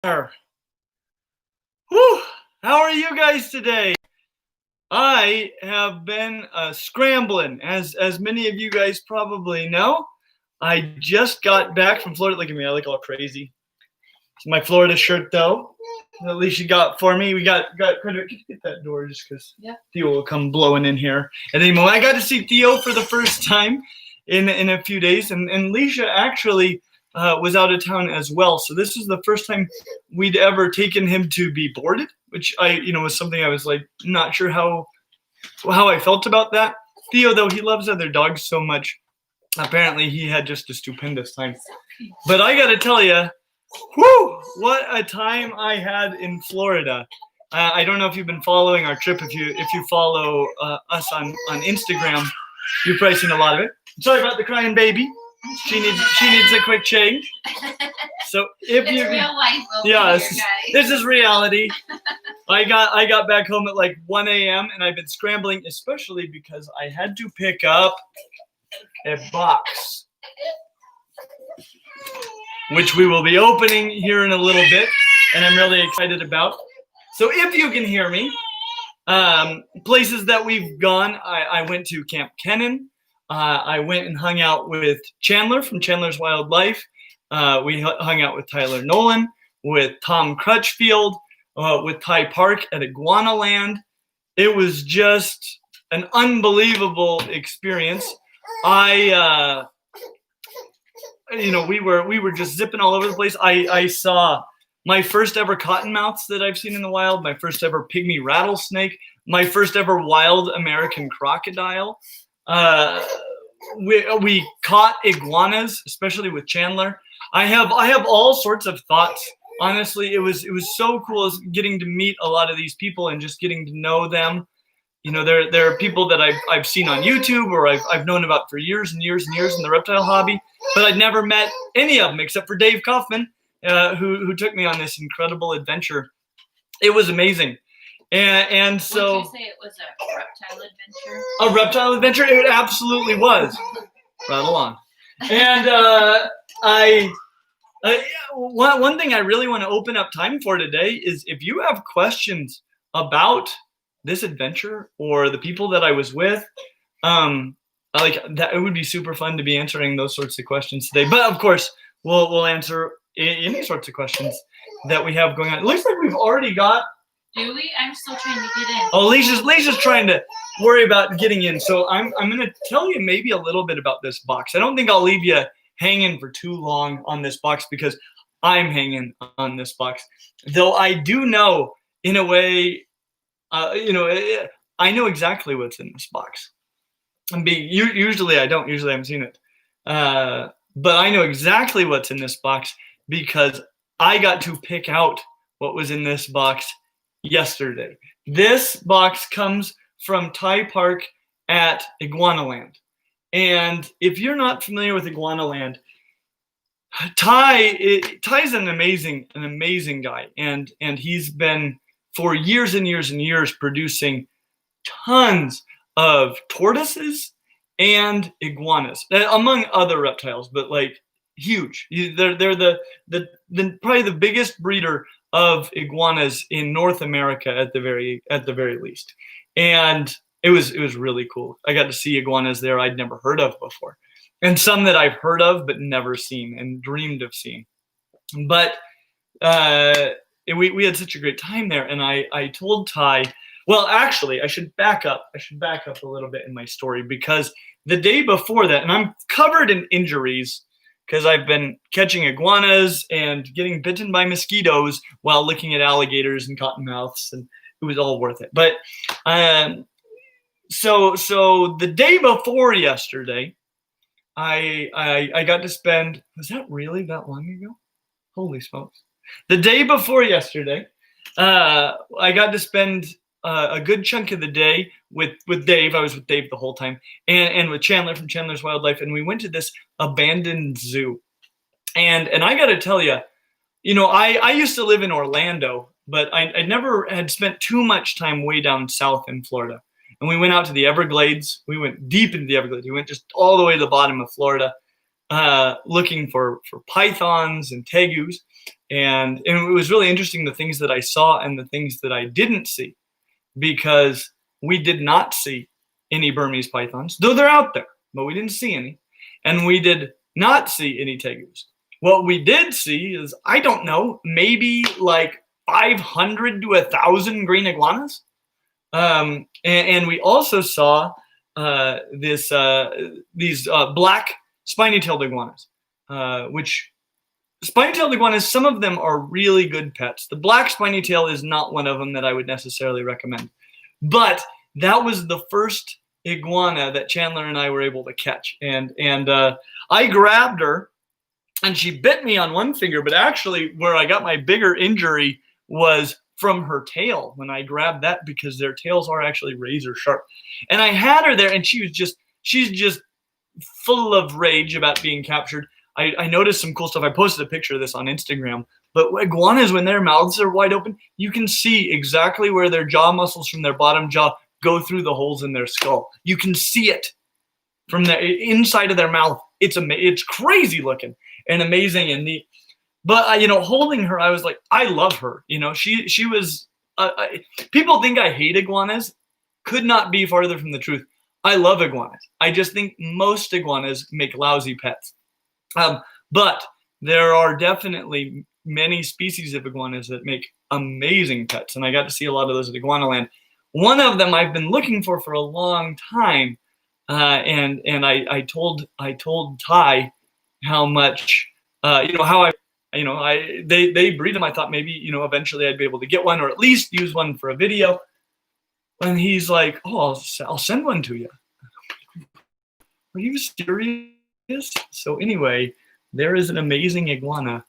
Whew, how are you guys today? I have been scrambling, as many of you guys probably know. I just got back from Florida. Look at me, I look all crazy. It's my Florida shirt, though. At least you got for me. We got credit. Can you get that door just because Theo will come blowing in here at any moment. I got to see Theo for the first time in a few days, and Leisha actually was out of town as well. So this is the first time we'd ever taken him to be boarded, which was something I was like not sure how I felt about that. Theo, though, he loves other dogs so much. Apparently, he had just a stupendous time. But I got to tell you, whew, what a time I had in Florida. I don't know if you've been following our trip. If you follow us on Instagram, you've probably seen a lot of it. Sorry about the crying baby. She needs a quick change. So if it's real life over here, this is reality. I got back home at like 1 a.m. and I've been scrambling, especially because I had to pick up a box, which we will be opening here in a little bit, and I'm really excited about. So if you can hear me, places that we've gone, I went to Camp Kennan. I went and hung out with Chandler from Chandler's Wildlife. We hung out with Tyler Nolan, with Tom Crutchfield, with Ty Park at Iguana Land. It was just an unbelievable experience. We were just zipping all over the place. I saw my first ever cottonmouths that I've seen in the wild, my first ever pygmy rattlesnake, my first ever wild American crocodile. We caught iguanas, especially with Chandler. I have all sorts of thoughts. Honestly, it was so cool getting to meet a lot of these people and just getting to know them. You know, there are people that I've seen on YouTube or I've known about for years and years and years in the reptile hobby, but I'd never met any of them except for Dave Kaufman, who took me on this incredible adventure. It was amazing. And so, would you say it was a reptile adventure? A reptile adventure? It absolutely was. Rattle on. And one thing I really want to open up time for today is if you have questions about this adventure or the people that I was with, like that, it would be super fun to be answering those sorts of questions today. But of course, we'll answer any sorts of questions that we have going on. It looks like we've already got. Do we? I'm still trying to get in. Oh, Leisha's trying to worry about getting in. So I'm going to tell you maybe a little bit about this box. I don't think I'll leave you hanging for too long on this box because I'm hanging on this box. Though I do know, in a way, I know exactly what's in this box. Usually I don't. Usually I haven't seen it. But I know exactly what's in this box because I got to pick out what was in this box yesterday. This box comes from Ty Park at Iguana Land. And if you're not familiar with Iguana Land, Ty's an amazing guy. And he's been for years and years and years producing tons of tortoises and iguanas, among other reptiles, but like huge. They're probably the biggest breeder of iguanas in North America at the very least. And it was really cool. I got to see iguanas there I'd never heard of before, and some that I've heard of but never seen and dreamed of seeing. But we had such a great time there, and I told Ty. Well, actually, I should back up a little bit in my story because the day before that, and I'm covered in injuries because I've been catching iguanas and getting bitten by mosquitoes while looking at alligators and cottonmouths, and it was all worth it. But so the day before yesterday, I got to spend. Was that really that long ago? Holy smokes! The day before yesterday, I got to spend a good chunk of the day with Dave. I was with Dave the whole time, and with Chandler from Chandler's Wildlife, and we went to this abandoned zoo. And I got to tell you, I used to live in Orlando, but I never had spent too much time way down south in Florida. And we went out to the Everglades. We went deep into the Everglades. We went just all the way to the bottom of Florida, looking for pythons and tegus. And it was really interesting, the things that I saw and the things that I didn't see, because we did not see any Burmese pythons, though they're out there, but we didn't see any. And we did not see any tegus. What we did see is, I don't know, maybe like 500 to 1,000 green iguanas. And we also saw these black spiny-tailed iguanas, which spiny-tailed iguanas, some of them are really good pets. The black spiny tail is not one of them that I would necessarily recommend. But that was the first iguana that Chandler and I were able to catch. And I grabbed her, and she bit me on one finger, but actually where I got my bigger injury was from her tail when I grabbed that, because their tails are actually razor sharp. And I had her there, and she's just full of rage about being captured. I noticed some cool stuff. I posted a picture of this on Instagram. But iguanas, when their mouths are wide open, you can see exactly where their jaw muscles from their bottom jaw go through the holes in their skull. You can see it from the inside of their mouth. It's crazy looking and amazing and neat. But holding her, I was like, I love her. She was. People think I hate iguanas. Could not be farther from the truth. I love iguanas. I just think most iguanas make lousy pets. But there are definitely many species of iguanas that make amazing pets, and I got to see a lot of those at Iguanaland. One of them I've been looking for a long time, and I told Ty how much how they breed them. I thought maybe eventually I'd be able to get one, or at least use one for a video. And he's like, "Oh, I'll send one to you." Are you serious? So anyway, there is an amazing iguana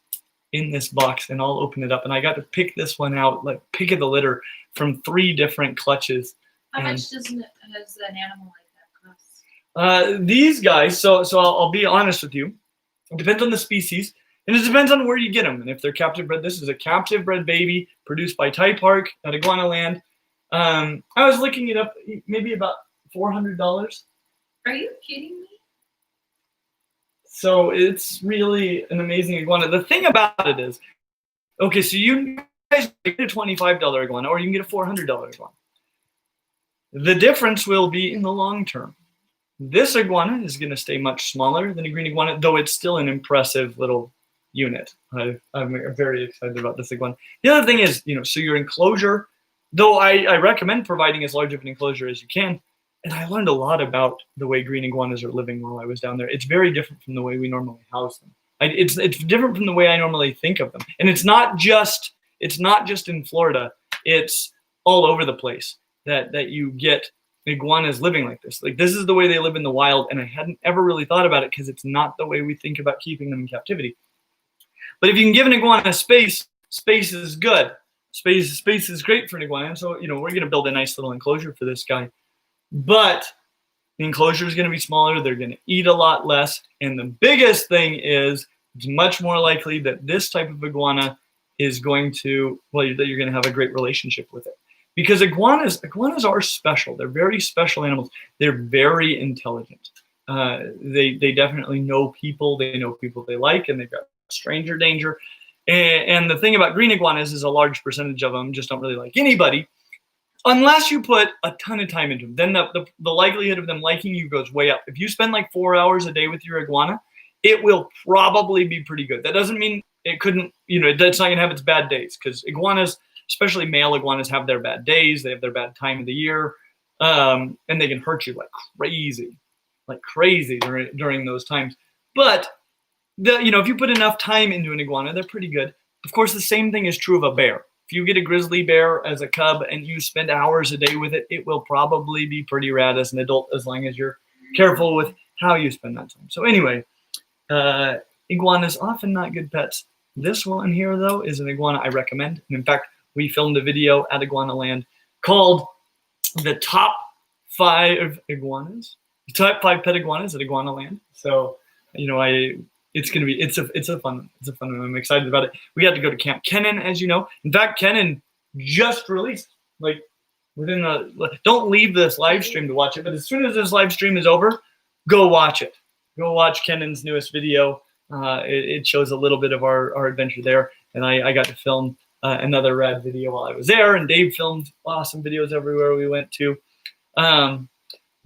in this box, and I'll open it up. And I got to pick this one out, like pick of the litter, from 3 different clutches. How much does an animal like that cost? These guys, so I'll be honest with you, it depends on the species, and it depends on where you get them. And if they're captive bred, this is a captive bred baby produced by Ty Park at Iguanaland. I was looking it up, maybe about $400. Are you kidding me? So it's really an amazing iguana. The thing about it is, okay, so you guys get a $25 iguana, or you can get a $400 iguana. The difference will be in the long term. This iguana is going to stay much smaller than a green iguana, though it's still an impressive little unit. I'm very excited about this iguana. The other thing is, so your enclosure, though I recommend providing as large of an enclosure as you can. And I learned a lot about the way green iguanas are living while I was down there. It's very different from the way we normally house them. It's different from the way I normally think of them. And it's not just in Florida. It's all over the place that you get iguanas living like this. Like, this is the way they live in the wild, and I hadn't ever really thought about it, because it's not the way we think about keeping them in captivity. But if you can give an iguana space is good. Space is great for an iguana. So we're going to build a nice little enclosure for this guy. But the enclosure is going to be smaller. They're going to eat a lot less. And the biggest thing is, it's much more likely that this type of iguana is going to, that you're going to have a great relationship with it. Because iguanas are special. They're very special animals. They're very intelligent. They definitely know people. They know people they like, and they've got stranger danger. And the thing about green iguanas is, a large percentage of them just don't really like anybody. Unless you put a ton of time into them, then the likelihood of them liking you goes way up. If you spend like 4 hours a day with your iguana, it will probably be pretty good. That doesn't mean it couldn't, that's not going to have its bad days, because iguanas, especially male iguanas, have their bad days. They have their bad time of the year, and they can hurt you like crazy during those times. But if you put enough time into an iguana, they're pretty good. Of course, the same thing is true of a bear. If you get a grizzly bear as a cub and you spend hours a day with it, it will probably be pretty rad as an adult, as long as you're careful with how you spend that time. So anyway, iguanas often not good pets. This one here, though, is an iguana I recommend. And in fact, we filmed a video at Iguanaland called the top 5 iguanas, the top 5 pet iguanas at Iguanaland. So, it's a fun one. I'm excited about it. We got to go to Camp Kennan, as you know. In fact, Kennan just released, don't leave this live stream to watch it, but as soon as this live stream is over, go watch it. Go watch Kennan's newest video. It shows a little bit of our adventure there. and I got to film another rad video while I was there, and Dave filmed awesome videos everywhere we went to.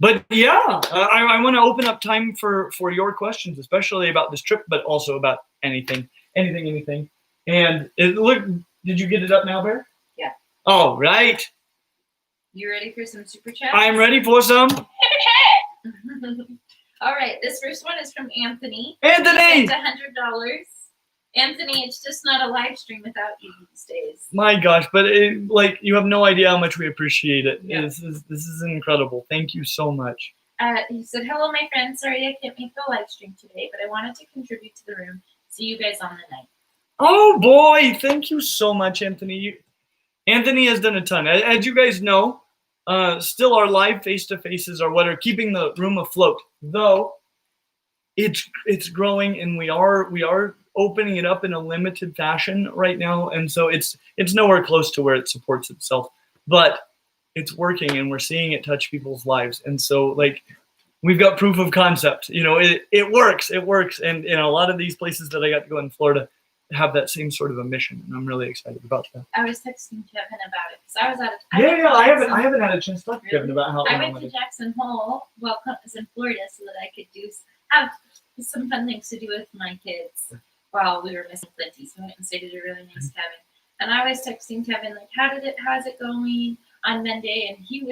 But yeah, I want to open up time for your questions, especially about this trip, but also about anything. And look, did you get it up now, Bear? Yeah. All right. You ready for some super chats? I'm ready for some. All right, this first one is from Anthony. Anthony! It's $100. Anthony, it's just not a live stream without you these days. My gosh, but you have no idea how much we appreciate it. Yeah. This is incredible. Thank you so much. He said, hello, my friend. Sorry I can't make the live stream today, but I wanted to contribute to the room. See you guys on the night. Oh boy, thank you so much, Anthony. Anthony has done a ton. As you guys know, still our live face-to-faces are what are keeping the room afloat. Though it's growing, and we are opening it up in a limited fashion right now, and so it's nowhere close to where it supports itself, but it's working, and we're seeing it touch people's lives. And so we've got proof of concept. It works, and in a lot of these places that I got to go in Florida have that same sort of a mission, and I'm really excited about that. I was texting Kevin about it because I was out of I haven't had a chance to talk to Kevin about how I went to Jackson Hole while Clint was in Florida so that I could have some fun things to do with my kids while we were missing Clinty. So we went and stayed at a really nice cabin. And I was texting Kevin how's it going on Monday? And he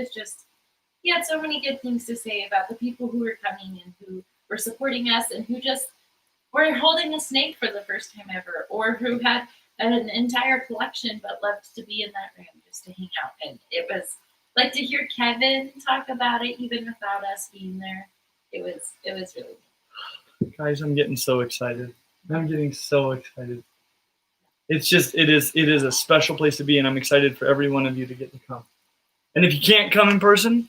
had so many good things to say about the people who were coming and who were supporting us and who just were holding a snake for the first time ever, or who had an entire collection but loved to be in that room just to hang out. And it was to hear Kevin talk about it even without us being there. It was really neat. Guys, I'm getting so excited. I'm getting so excited. It's just it is a special place to be, and I'm excited for every one of you to get to come. And if you can't come in person,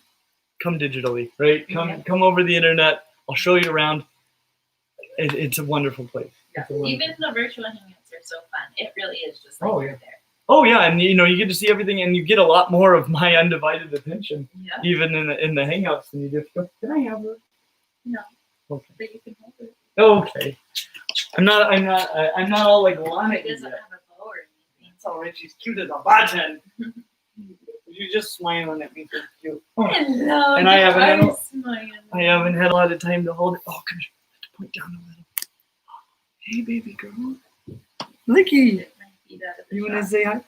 come digitally, right? Come over the internet. I'll show you around. It's a wonderful place. Yeah. Even the virtual hangouts are so fun. It really is just you're there. Oh yeah, and you get to see everything, and you get a lot more of my undivided attention, even in the hangouts than you do. Can I have her? No. Okay. But you can hold it. Okay. I'm not all like on it. It doesn't have a bow or anything. It's all right. She's cute as a button. You're just smiling at me. So cute. Oh. Hello. And I haven't had a lot of time to hold it. Oh, come here. Point down a little. Hey, baby girl. Looky. You want to say hi?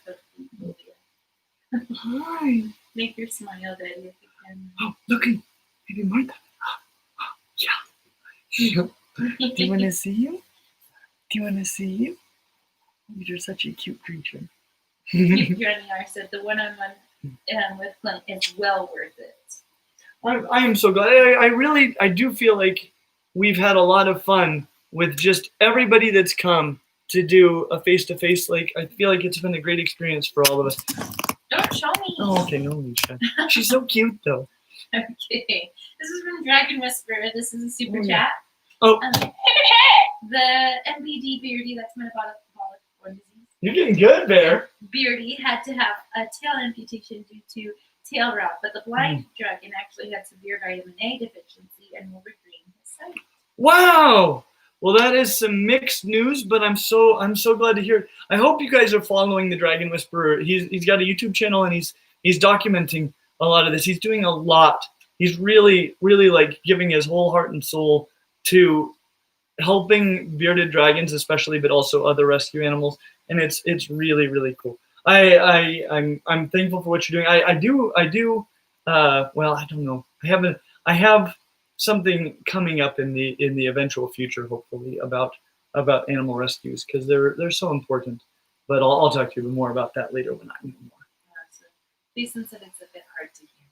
Hi. Make your smile, Daddy, if you can. Oh, looky. Baby Martha. Yeah. Do you want to see you? You're such a cute creature. Johnny R said the one-on-one with Clint is well worth it. I am so glad. I do feel like we've had a lot of fun with just everybody that's come to do a face-to-face. I feel like it's been a great experience for all of us. Don't show me. Oh, okay, no, Alicia. She's so cute, though. Okay. This is from Dragon Whisperer. This is a super chat. Oh. The MBD Beardy, that's metabolic bone disease. You're getting good, Bear. Beardy had to have a tail amputation due to tail rot, but the blind dragon actually had severe vitamin A deficiency and will regain his sight. Wow. Well, that is some mixed news, but I'm so glad to hear it. I hope you guys are following the Dragon Whisperer. He's got a YouTube channel, and he's documenting a lot of this. He's doing a lot. He's really giving his whole heart and soul to helping bearded dragons, especially, but also other rescue animals, and it's really cool. I'm thankful for what you're doing. I do. Well, I don't know. I have something coming up in the eventual future, hopefully, about animal rescues, because they're so important. But I'll talk to you more about that later when I know more. Jason said it's a bit hard to hear.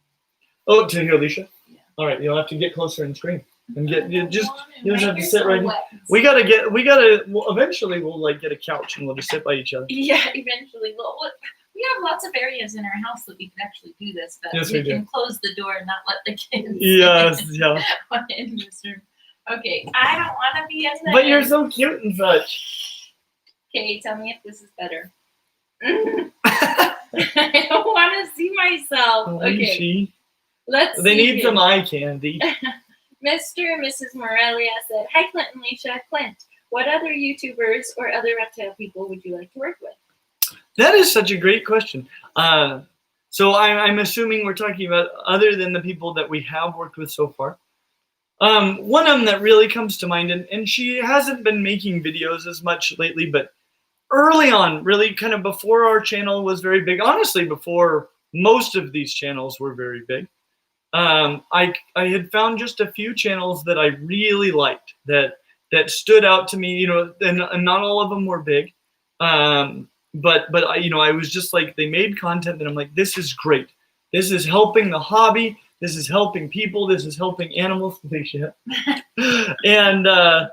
Oh, to hear Alicia? Yeah. All right, you'll have to get closer and scream. And you just have to sit right here. Eventually we'll get a couch and we'll just sit by each other. Yeah, eventually. We have lots of areas in our house that we can actually do this, but we can close the door and not let the kids in this room. Okay, I don't want to be in there. But you're so cute and such. Okay, tell me if this is better. I don't want to see myself. Okay, let's see. They need some eye candy. Mr. and Mrs. Morelia said, hi, Clint and Leisha. Clint, What other YouTubers or other reptile people would you like to work with? That is such a great question. So I'm assuming we're talking about other than the people that we have worked with so far. One of them that really comes to mind, and she hasn't been making videos as much lately, but early on, really kind of before our channel was very big, honestly, before most of these channels were very big, I had found just a few channels that I really liked that stood out to me, and not all of them were big. But I was just like, they made content that I'm like, this is great. This is helping the hobby. This is helping people. This is helping animals. And I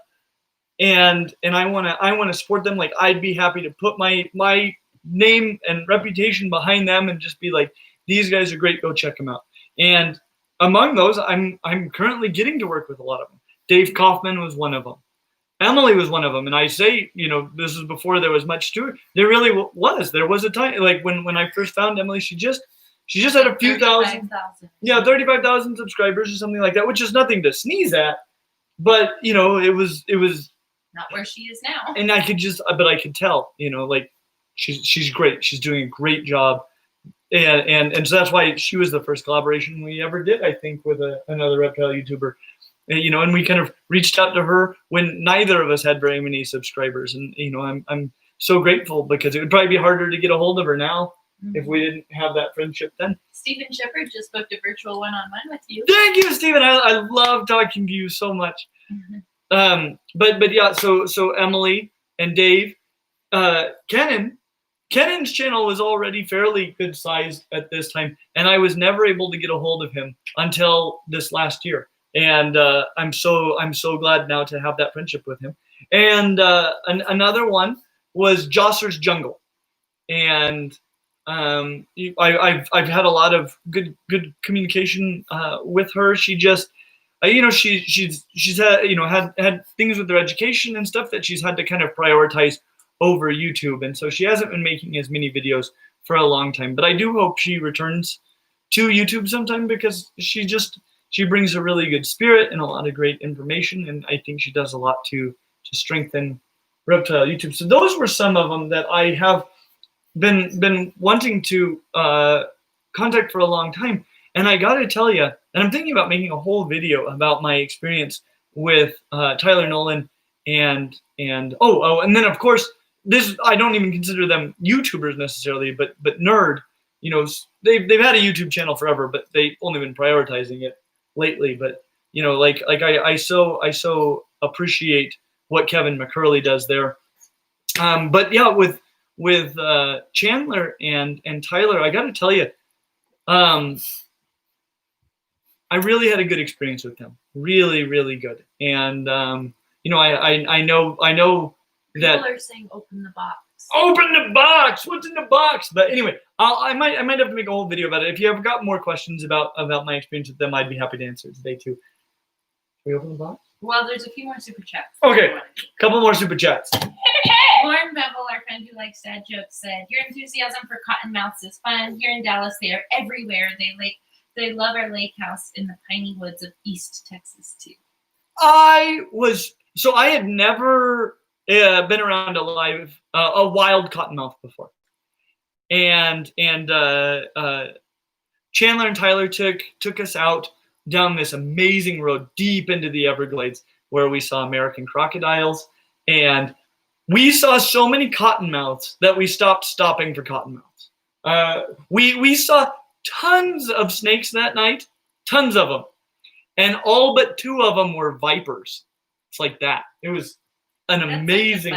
want to support them. Like, I'd be happy to put my name and reputation behind them and just be like, these guys are great. Go check them out. And among those, I'm currently getting to work with a lot of them. Dave Kaufman was one of them. Emily was one of them, and I say, this is before there was much to it. There really was. There was a time, like when I first found Emily, she just had a few thousand. Yeah, 35,000 subscribers or something like that, which is nothing to sneeze at. But it was not where she is now. And I could tell, like she's great. She's doing a great job, and so that's why she was the first collaboration we ever did, I think, with another reptile YouTuber. And we kind of reached out to her when neither of us had very many subscribers. And, I'm so grateful, because it would probably be harder to get a hold of her now if we didn't have that friendship then. Stephen Shepard just booked a virtual one-on-one with you. Thank you, Stephen. I love talking to you so much. But yeah, so Emily and Dave, Kennan's channel was already fairly good sized at this time. And I was never able to get a hold of him until this last year. And I'm so glad now to have that friendship with him. And another one was Josser's Jungle, and I've had a lot of good communication with her. She just she's had things with her education and stuff that she's had to kind of prioritize over YouTube, and so she hasn't been making as many videos for a long time. But I do hope she returns to YouTube sometime, because she brings a really good spirit and a lot of great information, and I think she does a lot to strengthen reptile YouTube. So those were some of them that I have been wanting to contact for a long time. And I got to tell you, and I'm thinking about making a whole video about my experience with Tyler Nolan and then of course this, I don't even consider them YouTubers necessarily, but Nerd, they've had a YouTube channel forever, but they've only been prioritizing it lately. But I so appreciate what Kevin McCurley does there. But yeah, with Chandler and Tyler, I got to tell you, I really had a good experience with them. Really, really good. And I know that people are saying open the box. Open the box. What's in the box? But anyway, I might have to make a whole video about it. If you have got more questions about my experience with them, I'd be happy to answer today too. Can we open the box? Well, there's a few more super chats. Okay, couple more super chats. Lauren Bevel, our friend who likes dad jokes, said, "Your enthusiasm for cottonmouths is fun. Here in Dallas, they are everywhere. They love our lake house in the piney woods of East Texas too." I had never been around a wild cottonmouth before, and Chandler and Tyler took us out down this amazing road deep into the Everglades, where we saw American crocodiles, and we saw so many cottonmouths that we stopped stopping for cottonmouths. We saw tons of snakes that night, tons of them, and all but 2 of them were vipers. It's like that. It was an amazing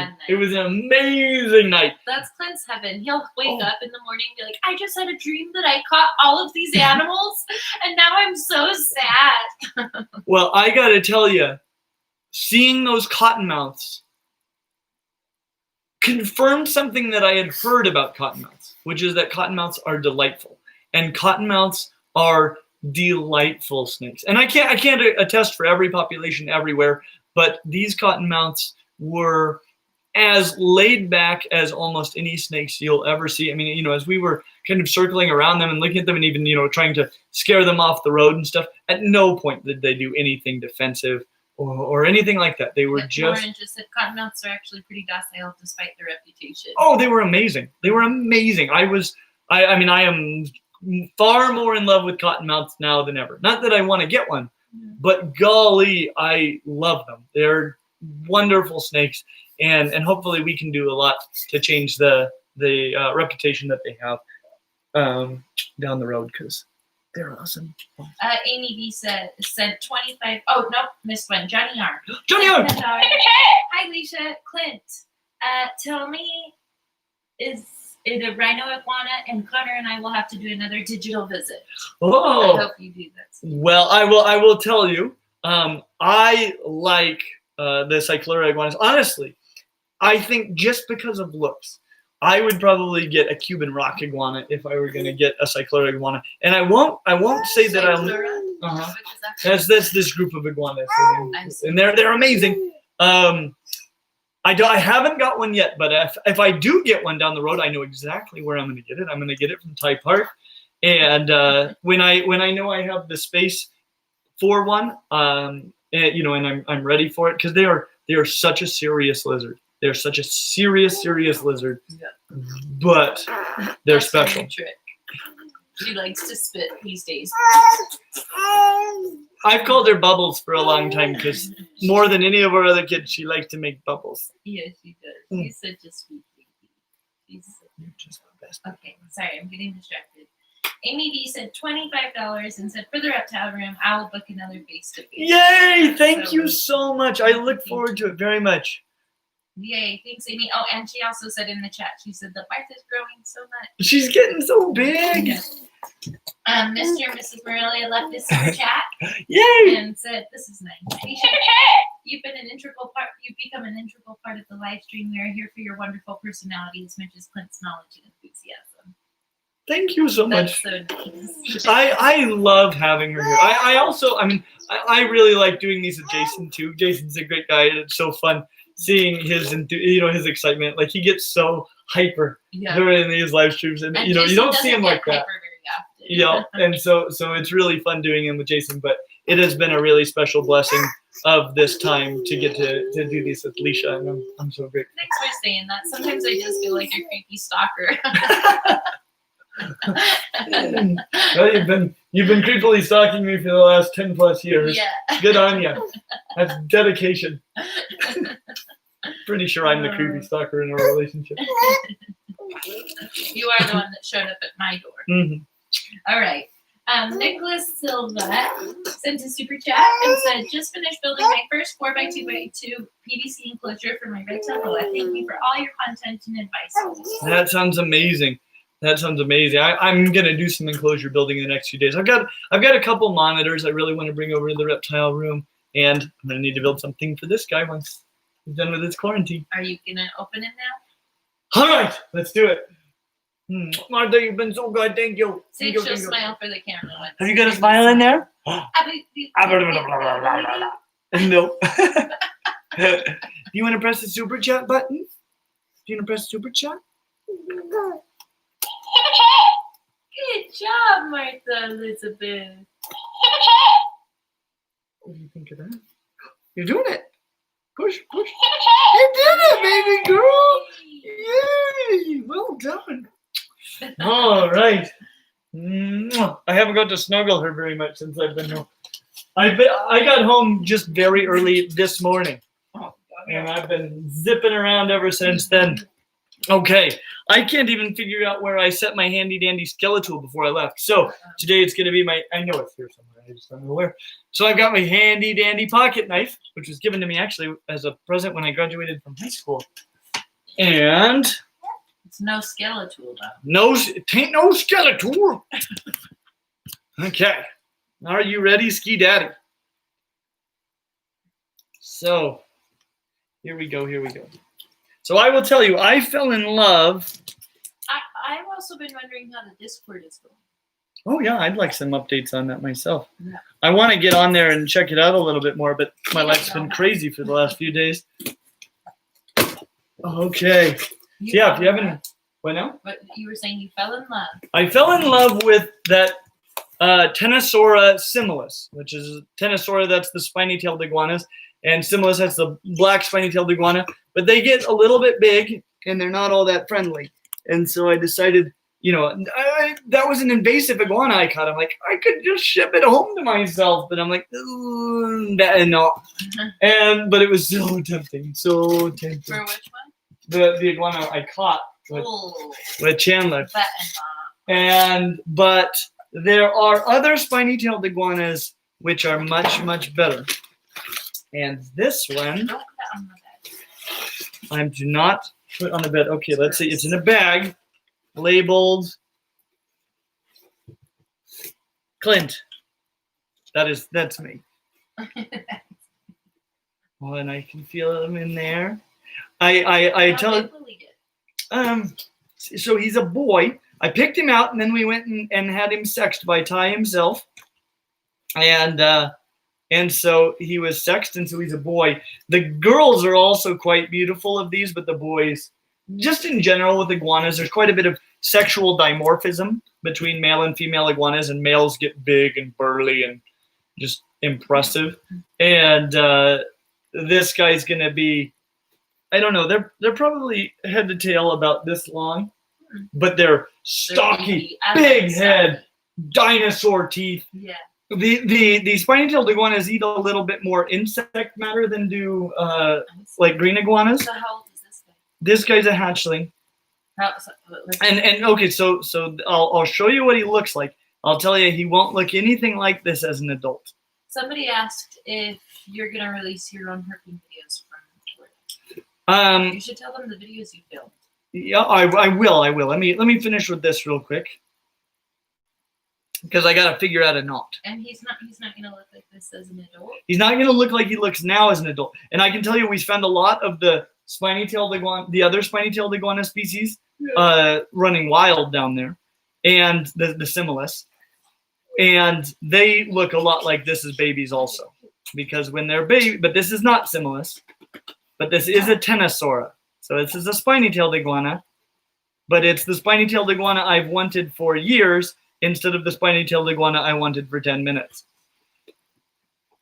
night. That's Clint's heaven. He'll wake up in the morning and be like, "I just had a dream that I caught all of these animals, and now I'm so sad." Well, I gotta tell you, seeing those cottonmouths confirmed something that I had heard about cottonmouths, which is that cottonmouths are delightful, and cottonmouths are delightful snakes. And I can't attest for every population everywhere, but these cottonmouths were as laid back as almost any snakes you'll ever see. I mean, as we were kind of circling around them and looking at them and even, trying to scare them off the road and stuff, at no point did they do anything defensive or anything like that. They were just. Lauren just said cottonmouths are actually pretty docile despite their reputation. Oh, they were amazing. They were amazing. I mean, I am far more in love with cottonmouths now than ever. Not that I want to get one, but golly, I love them. They're wonderful snakes, and hopefully we can do a lot to change the reputation that they have down the road, because they're awesome. Amy B said 25. Oh, nope, missed one. Johnny R. Johnny R. Hi, Leisha. Clint. Tell me, is it a Rhino Iguana? And Connor and I will have to do another digital visit. Oh. I hope you do that. Well, I will tell you. I like the Cyclura iguanas. Honestly, I think just because of looks, I would probably get a Cuban rock iguana if I were going to get a Cyclura iguana. And I won't say that I'll. That's this group of iguanas, and they're amazing. I haven't got one yet, but if I do get one down the road, I know exactly where I'm going to get it. I'm going to get it from Thai Park, and when I know I have the space for one, and I'm ready for it, because they are such a serious lizard. They're such a serious lizard, but they're special. Trick. She likes to spit these days. I've called her Bubbles for a long time, because more than any of our other kids, she likes to make bubbles. Yes, she does. She's such a sweet baby. You're just the best. Okay, sorry, I'm getting distracted. Amy B said $25 and said, for the reptile room, I will book another face-to-face. Yay! Thank you so much. I look forward to it very much. Yay, thanks, Amy. Oh, and she also said in the chat, she said the Martha's growing so much. She's getting so big. Yeah. Mr. and Mrs. Morelia left this super chat. Yay! And said, this is nice. You've been an integral part. You've become an integral part of the live stream. We are here for your wonderful personality as much as Clint's knowledge and enthusiasm. Thank you so much. That's so nice. I love having her here. I really like doing these with Jason too. Jason's a great guy, and it's so fun seeing his his excitement. Like, he gets so hyper during these live streams, and you don't see him like that. Yeah, and so it's really fun doing him with Jason. But it has been a really special blessing of this time to get to do these with Leisha, and I'm so grateful. Thanks for saying that. Sometimes I just feel like a creepy stalker. Well, you've been creepily stalking me for the last 10+ years. Yeah. Good on you. That's dedication. Pretty sure I'm the creepy stalker in a relationship. You are the one that showed up at my door. Mm-hmm. All right. Nicholas Silva sent a super chat and said, just finished building my first 4x2x2 PVC enclosure for my Reptile. Thank you for all your content and advice. That sounds amazing. I'm gonna do some enclosure building in the next few days. I've got a couple monitors I really want to bring over to the reptile room, and I'm gonna need to build something for this guy once he's done with his quarantine. Are you gonna open it now? All right, let's do it. Martha, you've been so good. Thank you. See if she'll smile for the camera. Have you got a smile in there? No. Do you want to press the super chat button? Do you want to press super chat? Good job, Martha Elizabeth. What do you think of that? You're doing it. Push. You did it, baby girl. Yay. Well done. All right. I haven't got to snuggle her very much since I've been home. I got home just very early this morning, and I've been zipping around ever since then. Okay, I can't even figure out where I set my handy dandy skeletal before I left. So today it's going to be I know it's here somewhere, I just don't know where. So I've got my handy dandy pocket knife, which was given to me actually as a present when I graduated from high school. And it's no skeletal though. No, it ain't no skeletal. Okay, are you ready, Ski Daddy? So here we go. So I will tell you, I fell in love. I've also been wondering how the Discord is going. Oh, yeah, I'd like some updates on that myself. Yeah. I want to get on there and check it out a little bit more, but my life's been crazy for the last few days. Okay. If you haven't... What now? But you were saying you fell in love. I fell in love with that Tenosura similis, which is Tenosura, that's the spiny-tailed iguanas, and similis, that's the black spiny-tailed iguana. But they get a little bit big, and they're not all that friendly. And so I decided, that was an invasive iguana I caught. I'm like, I could just ship it home to myself, but I'm like, no. But it was so tempting, so tempting. For which one? The iguana I caught with Chandler. But there are other spiny-tailed iguanas which are much, much better. And this one, I do not put on the bed. Okay, let's see. It's in a bag, labeled Clint. That's me. Oh, and I can feel him in there. I tell so he's a boy. I picked him out, and then we went and had him sexed by Ty himself. And so he was sexed, and so he's a boy. The girls are also quite beautiful of these, but the boys, just in general with iguanas, there's quite a bit of sexual dimorphism between male and female iguanas, and males get big and burly and just impressive. And this guy's gonna be, I don't know, they're probably head to tail about this long, but they're stocky, big head, dinosaur teeth. Yeah. The spiny-tailed iguanas eat a little bit more insect matter than do like green iguanas. So how old is this guy? This guy's a hatchling. And okay, so I'll show you what he looks like. I'll tell you, he won't look anything like this as an adult. Somebody asked if you're gonna release your own herping videos from Florida. You should tell them the videos you filmed. Yeah, I will. Let me finish with this real quick, because I gotta figure out a knot. And he's not gonna look like this as an adult. He's not gonna look like he looks now as an adult. And I can tell you, we found a lot of the spiny-tailed iguana, the other spiny-tailed iguana species, running wild down there, and the similis, and they look a lot like this as babies also, because when they're baby, but this is not similis, but this is a Tenosura. So this is a spiny-tailed iguana, but it's the spiny-tailed iguana I've wanted for years instead of the spiny-tailed iguana I wanted for 10 minutes,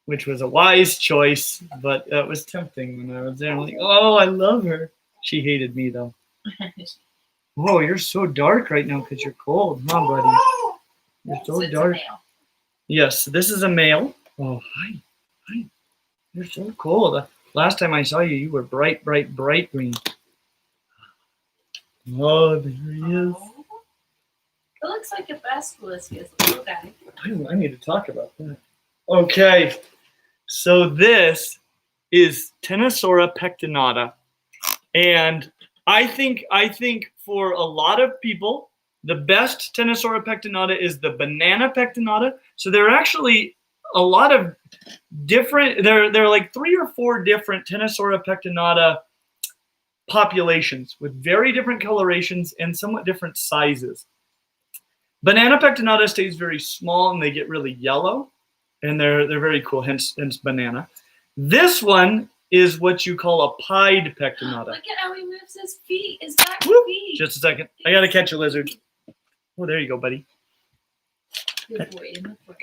which was a wise choice, but it was tempting when I was there. I'm like, oh, I love her. She hated me, though. Whoa, you're so dark right now because you're cold, huh, buddy? You're so dark. Yes, this is a male. Oh, hi. Hi. You're so cold. Last time I saw you, you were bright, bright, bright green. Oh, there he is. It looks like a basilisk. He is a little guy. I need to talk about that. Okay, so this is Tenosura pectinata, and I think for a lot of people, the best Tenosura pectinata is the banana pectinata. So there are actually a lot of different. There are like 3 or 4 different Tenosura pectinata populations with very different colorations and somewhat different sizes. Banana pectinata stays very small and they get really yellow, and they're very cool. Hence banana. This one is what you call a pied pectinata. Look at how he moves his feet, his back feet. Just a second. I gotta catch a lizard. Oh, there you go, buddy. Good boy.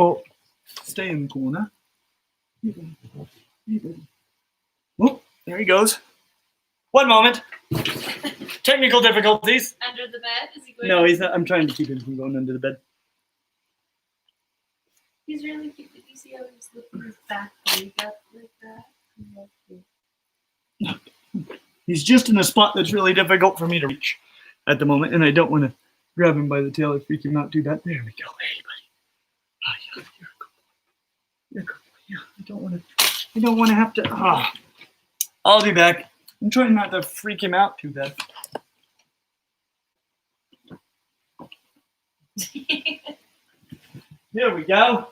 Oh, stay in the corner. Hey, buddy. Oh, there he goes. One moment. Technical difficulties. Under the bed? Is he going? No, he's not. I'm trying to keep him from going under the bed. He's really cute. Did you see how he's looking his back leg up like that? He's just in a spot that's really difficult for me to reach at the moment, and I don't want to grab him by the tail or freak him out too bad. There we go. Hey, buddy. Oh, yeah, you're a good boy. You're a good boy. Yeah, I don't want to have to. I'll be back. I'm trying not to freak him out too bad. Here we go.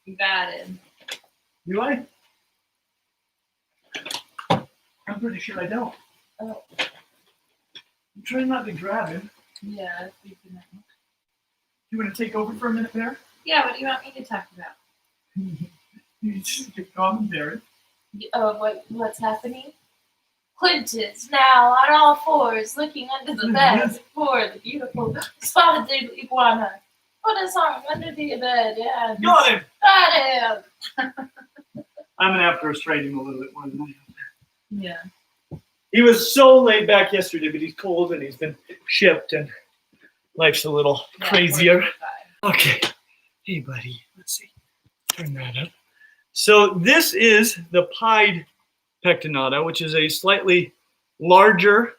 You got him. Do I? I'm pretty sure I don't. Oh. I'm trying not to grab him. Yeah, you can. You want to take over for a minute there? Yeah, what do you want me to talk about? You just give commentary. What's happening? Clint is now on all fours looking under the bed for the beautiful spotted iguana. Put us on under the bed, yeah. Got him. Got him. I'm gonna have to restrain him a little bit more than I have. Yeah. He was so laid back yesterday, but he's cold and he's been shipped and life's a little crazier. Okay. Hey, buddy. Let's see. Turn that up. So this is the pied pectinata, which is a slightly larger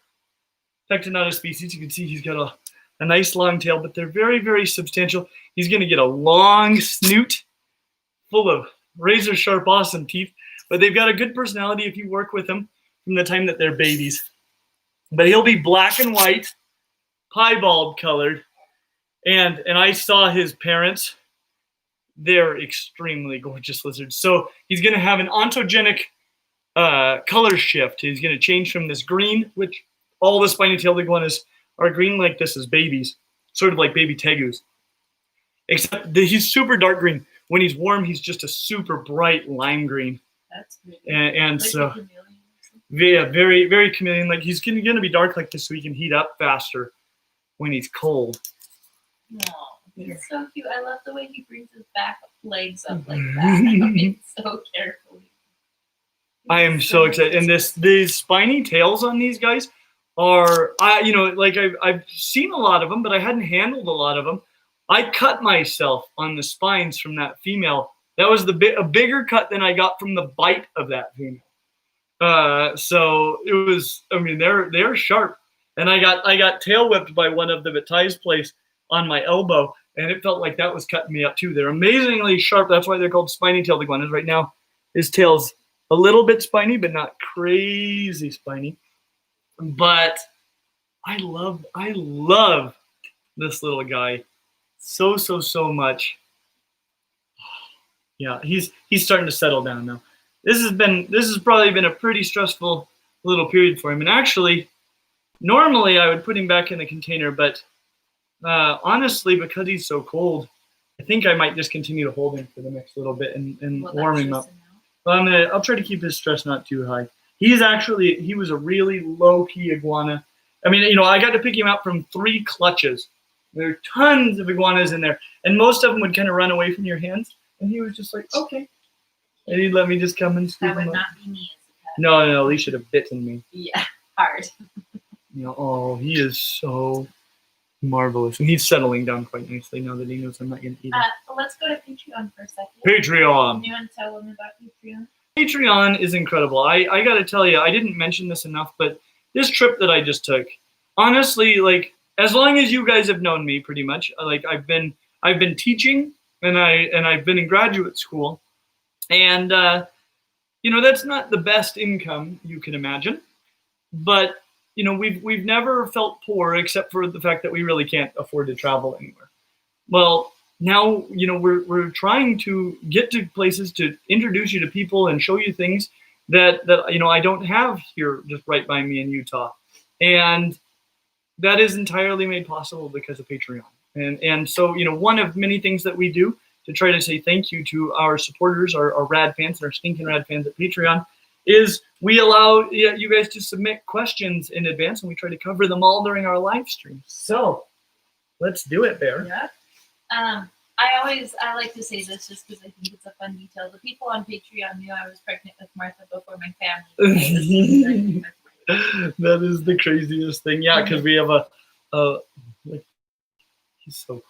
pectinata species. You can see he's got a nice long tail, but they're very, very substantial. He's going to get a long snoot full of razor sharp, awesome teeth, but they've got a good personality if you work with them from the time that they're babies. But he'll be black and white, piebald colored, and I saw his parents. They're extremely gorgeous lizards. So he's going to have an ontogenic color shift. He's going to change from this green, which all the spiny-tailed iguanas are green like this as babies, sort of like baby tegus. Except that he's super dark green. When he's warm, he's just a super bright lime green. That's pretty. And Like so, a chameleon. yeah, very, very chameleon. Like he's going to be dark like this so he can heat up faster when he's cold. Aw, he's so cute. I love the way he brings his back legs up like that. So carefully. I am so excited. And these spiny tails on these guys are, I've seen a lot of them, but I hadn't handled a lot of them. I cut myself on the spines from that female. That was a bigger cut than I got from the bite of that female. So it was, I mean, they're sharp. And I got tail whipped by one of them at Ty's place on my elbow, and it felt like that was cutting me up too. They're amazingly sharp. That's why they're called spiny-tailed iguanas. Right now, his tail's a little bit spiny, but not crazy spiny. But I love this little guy so much. Yeah, he's starting to settle down now. This has probably been a pretty stressful little period for him. And actually, normally I would put him back in the container, but honestly, because he's so cold, I think I might just continue to hold him for the next little bit and warm him up. But I'll try to keep his stress not too high. He was a really low-key iguana. I mean, I got to pick him out from 3 clutches. There are tons of iguanas in there, and most of them would kind of run away from your hands. And he was just like, okay. And he'd let me just come and scoop him up. That would not be me as a pet. No, he should have bitten me. Yeah, hard. He is so marvelous. And he's settling down quite nicely now that he knows I'm not going to eat him. Let's go to Patreon for a second. Patreon. Can you want to tell them about Patreon? Patreon is incredible. I got to tell you, I didn't mention this enough, but this trip that I just took, honestly, like, as long as you guys have known me pretty much, like I've been teaching and I've been in graduate school, and that's not the best income you can imagine, but we've never felt poor except for the fact that we really can't afford to travel anywhere. Well, now we're trying to get to places to introduce you to people and show you things that I don't have here just right by me in Utah, and that is entirely made possible because of Patreon. And so one of many things that we do to try to say thank you to our supporters, our rad fans, and our stinking rad fans at Patreon, is we allow you guys to submit questions in advance, and we try to cover them all during our live stream. So let's do it, Bear. Yeah. I like to say this just because I think it's a fun detail. The people on Patreon knew I was pregnant with Martha before my family. That is the craziest thing. Yeah, because we have he's so,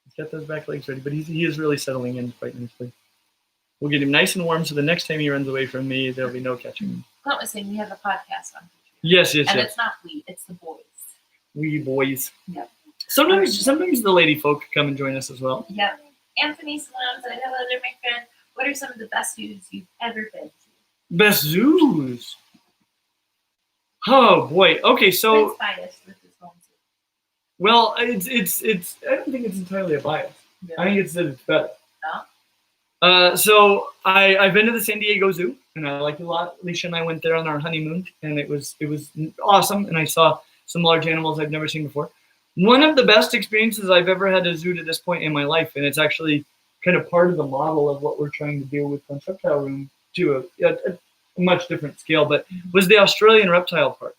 he's got those back legs ready, but he is really settling in quite nicely. We'll get him nice and warm, so the next time he runs away from me, there'll be no catching him. Clint was saying we have a podcast on Patreon. Yes. And it's not we, it's the boys. We boys. Yep. Sometimes the lady folk come and join us as well. Yep. Anthony Sloan said, hello there, my friend. What are some of the best zoos you've ever been to? Best zoos? Oh boy. Okay, so biased with his home zoo. Well, it's I don't think it's entirely a bias. Really? I think it's that it's better. No? So I've been to the San Diego Zoo and I liked it a lot. Alicia and I went there on our honeymoon and it was awesome, and I saw some large animals I've never seen before. One of the best experiences I've ever had at a zoo to this point in my life, and it's actually kind of part of the model of what we're trying to do with Reptile Room to a much different scale, but was the Australian Reptile Park.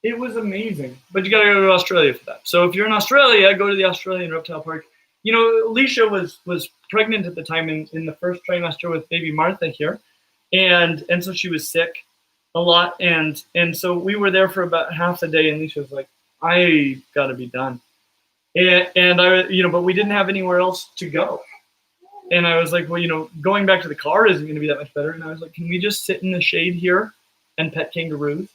It was amazing, but you got to go to Australia for that. So if you're in Australia, go to the Australian Reptile Park. You know, Alicia was pregnant at the time in the first trimester with baby Martha here, and so she was sick a lot, and so we were there for about half a day, and Alicia was like, I got to be done, and I, you know, but we didn't have anywhere else to go, and I was like, well, you know, going back to the car isn't going to be that much better, and I was like, can we just sit in the shade here and pet kangaroos?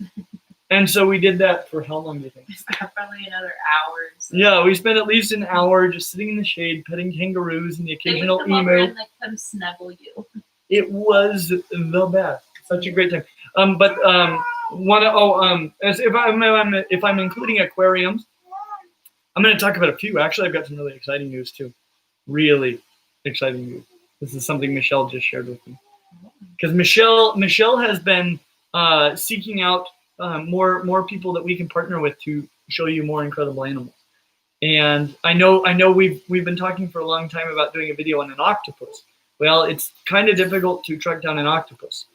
And so we did that for how long do you think? Probably another hour. So. Yeah, we spent at least an hour just sitting in the shade, petting kangaroos and the occasional they would come emu. over and like come snuggle you. It was the best. Such a great time. As if I'm including aquariums, I'm going to talk about a few. Actually, I've got some really exciting news too. Really exciting news. This is something Michelle just shared with me. Because Michelle has been seeking out more people that we can partner with to show you more incredible animals. And I know we've been talking for a long time about doing a video on an octopus. Well, it's kind of difficult to track down an octopus,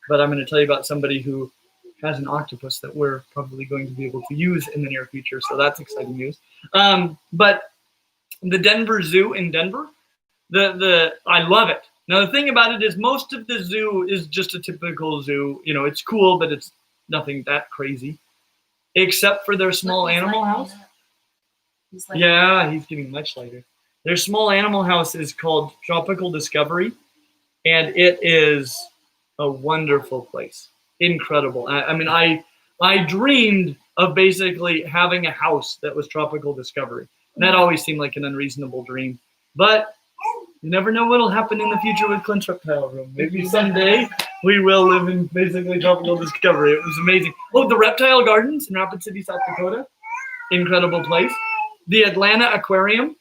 but I'm going to tell you about somebody who has an octopus that we're probably going to be able to use in the near future. So that's exciting news. But the Denver Zoo in Denver, I love it. Now the thing about it is most of the zoo is just a typical zoo. You know, it's cool, but it's nothing that crazy, except for their small animal house. Yeah, he's getting much lighter. Their small animal house is called Tropical Discovery, and it is a wonderful place. Incredible. I mean, I dreamed of basically having a house that was Tropical Discovery. And that always seemed like an unreasonable dream. But you never know what'll happen in the future with Clint's Reptile Room. Maybe someday we will live in basically Tropical Discovery. It was amazing. Oh, the Reptile Gardens in Rapid City, South Dakota. Incredible place. The Atlanta Aquarium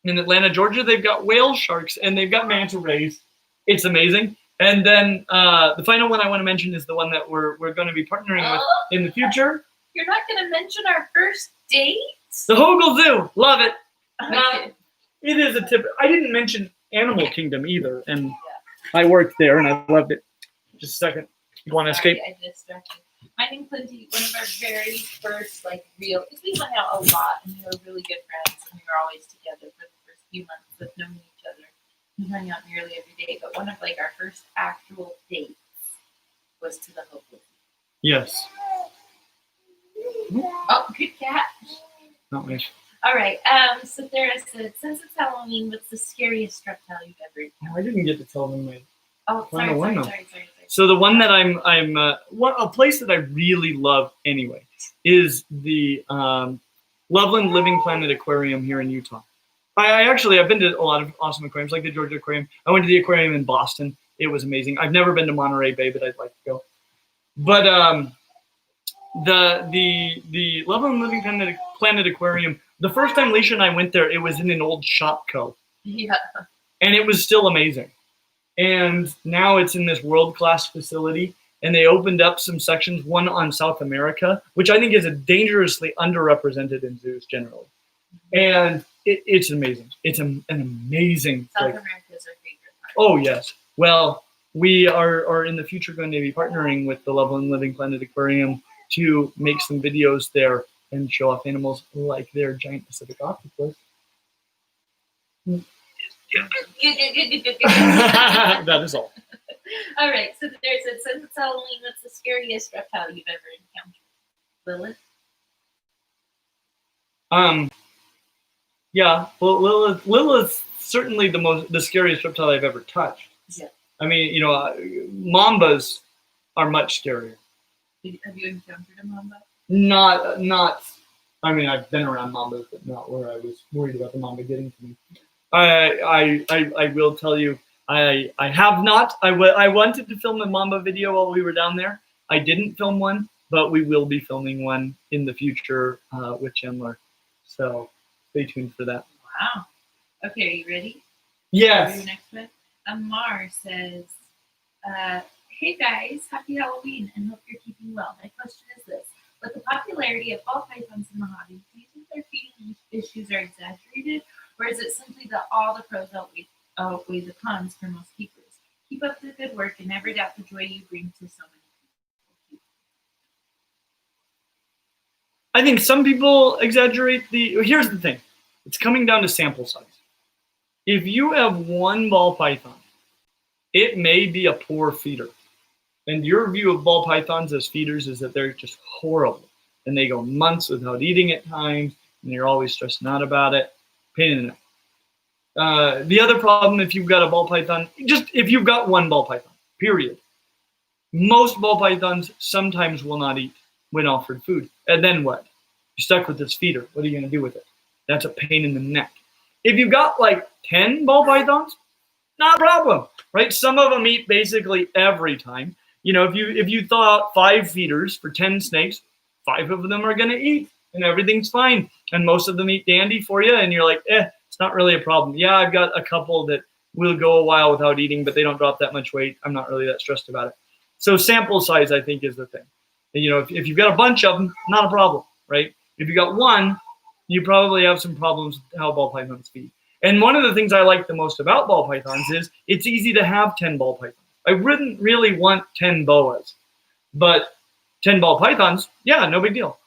in Atlanta, Georgia. They've got whale sharks and they've got manta rays. It's amazing. And then the final one I want to mention is the one that we're going to be partnering with in the future. You're not going to mention our first date? The Hogle Zoo. Love it. Okay. It is a tip. I didn't mention Animal Kingdom either, and I worked there and I loved it. Just a second. You want to escape? I distracted. Mine and Clinty, one of our very first real, because we hung out a lot and we were really good friends and we were always together for the first few months of knowing each other. We hung out nearly every day, but one of our first actual dates was to the Hogle. Yes. Oh, good catch. Not much. All right. So Sarah said, since it's Halloween, what's the scariest reptile you've ever encountered? I didn't get to tell them my. Oh, sorry. So the one that a place that I really love anyway is the Loveland Living Planet Aquarium here in Utah. I've been to a lot of awesome aquariums, like the Georgia Aquarium. I went to the aquarium in Boston. It was amazing. I've never been to Monterey Bay, but I'd like to go. But the Loveland Living Planet Aquarium, the first time Leisha and I went there, it was in an old Shopco. Yeah. And it was still amazing. And now it's in this world-class facility, and they opened up some sections, one on South America, which I think is a dangerously underrepresented in zoos generally. And it's amazing. It's an amazing South place. America is our favorite part. Oh, yes. Well, we are in the future going to be partnering with the Loveland Living Planet Aquarium to make some videos there and show off animals like their giant Pacific octopus. That is all. All right. So there's a since it's Halloween, what's the scariest reptile you've ever encountered? Lilith? Yeah. Well, Lilith's certainly the scariest reptile I've ever touched. Yeah. I mean, mambas are much scarier. Have you encountered a mamba? Not. I mean, I've been around mambas, but not where I was worried about the mamba getting to me. I will tell you, I have not. I wanted to film a mamba video while we were down there. I didn't film one, but we will be filming one in the future with Chandler. So stay tuned for that. Wow. Okay, are you ready? Yes. Next one. Amar says, hey guys, happy Halloween and hope you're keeping well. My question is this. With the popularity of ball pythons in the hobby, do you think their feeding issues are exaggerated, or is it simply that all the pros outweigh the cons for most keepers? Keep up the good work and never doubt the joy you bring to so many people. I think some people exaggerate the. Here's the thing, it's coming down to sample size. If you have one ball python, it may be a poor feeder. And your view of ball pythons as feeders is that they're just horrible. And they go months without eating at times, and you're always stressing out about it. Pain in the neck. The other problem, if you've got a ball python, just if you've got one ball python, period. Most ball pythons sometimes will not eat when offered food. And then what? You're stuck with this feeder. What are you going to do with it? That's a pain in the neck. If you've got like 10 ball pythons, not a problem, right? Some of them eat basically every time. You know, if you thaw out 5 feeders for 10 snakes, 5 of them are going to eat, and everything's fine. And most of them eat dandy for you, and you're like, it's not really a problem. Yeah, I've got a couple that will go a while without eating, but they don't drop that much weight. I'm not really that stressed about it. So sample size, I think, is the thing. And, you know, if you've got a bunch of them, not a problem, right? If you got one, you probably have some problems with how ball pythons feed. And one of the things I like the most about ball pythons is it's easy to have 10 ball pythons. I wouldn't really want 10 boas, but 10 ball pythons, yeah, no big deal.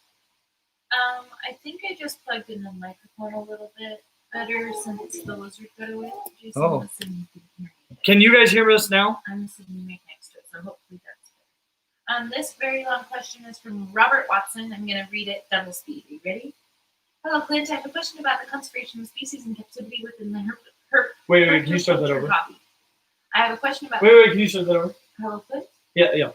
I think I just plugged in the microphone a little bit better since the lizard got away. Jason, listen, you can hear me. Can you guys hear us now? I'm sitting right next to it, so hopefully that's better. This very long question is from Robert Watson. I'm going to read it double speed. Are you ready? Hello, Clint. I have a question about the conservation of species in captivity within the Wait, can you start that over? Hobby. I have a question about. Wait, can you start that over? Hello, Clint. Yeah.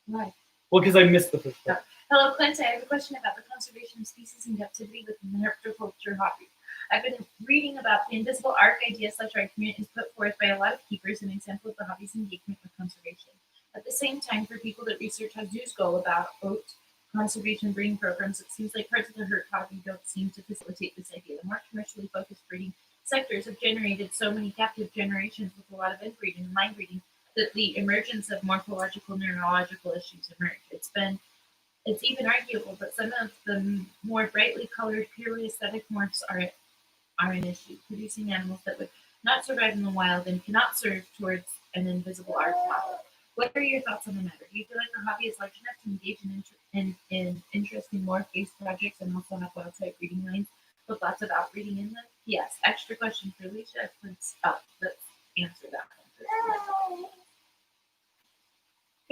Why? Well, because I missed the first part. Hello, Clint. I have a question about the conservation of species in captivity within the herpetoculture hobby. I've been reading about the invisible arc idea such argument is put forth by a lot of keepers, an example of the hobby's engagement with conservation. At the same time, for people that research how zoos go about conservation breeding programs, it seems like parts of the herp hobby don't seem to facilitate this idea. The more commercially focused breeding sectors have generated so many captive generations with a lot of inbreeding and line breeding that the emergence of morphological neurological issues emerge. It's even arguable that some of the more brightly colored, purely aesthetic morphs are an issue, producing animals that would not survive in the wild and cannot serve towards an invisible arc model. What are your thoughts on the matter? Do you feel like the hobby is large enough to engage in interesting morph-based projects and also have wild-type breeding lines with lots of outbreeding in them? Yes. Extra question for Alicia. Let's answer that one.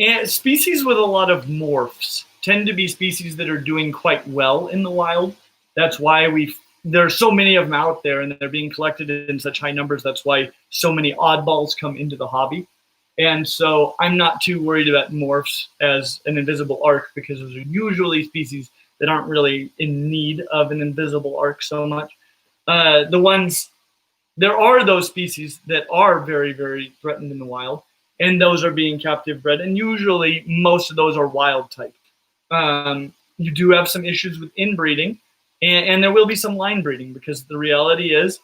And species with a lot of morphs tend to be species that are doing quite well in the wild. That's why there are so many of them out there, and they're being collected in such high numbers. That's why so many oddballs come into the hobby. And so I'm not too worried about morphs as an invisible arc, because those are usually species that aren't really in need of an invisible arc so much. There are those species that are very, very threatened in the wild, and those are being captive bred, and usually most of those are wild type. You do have some issues with inbreeding, and there will be some line breeding, because the reality is,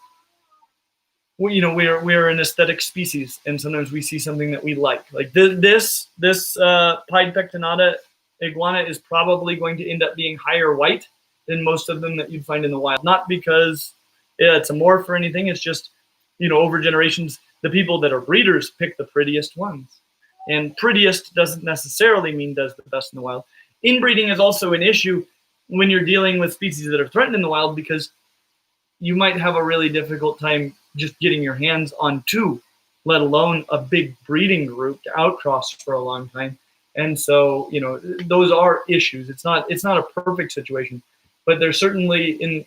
we're an aesthetic species, and sometimes we see something that we like. Like this pied pectinata iguana is probably going to end up being higher white than most of them that you'd find in the wild. Not because it's a morph or anything. It's just, over generations, the people that are breeders pick the prettiest ones. And prettiest doesn't necessarily mean does the best in the wild. Inbreeding is also an issue when you're dealing with species that are threatened in the wild, because you might have a really difficult time just getting your hands on 2, let alone a big breeding group to outcross for a long time. And so, those are issues. It's not a perfect situation, but there's certainly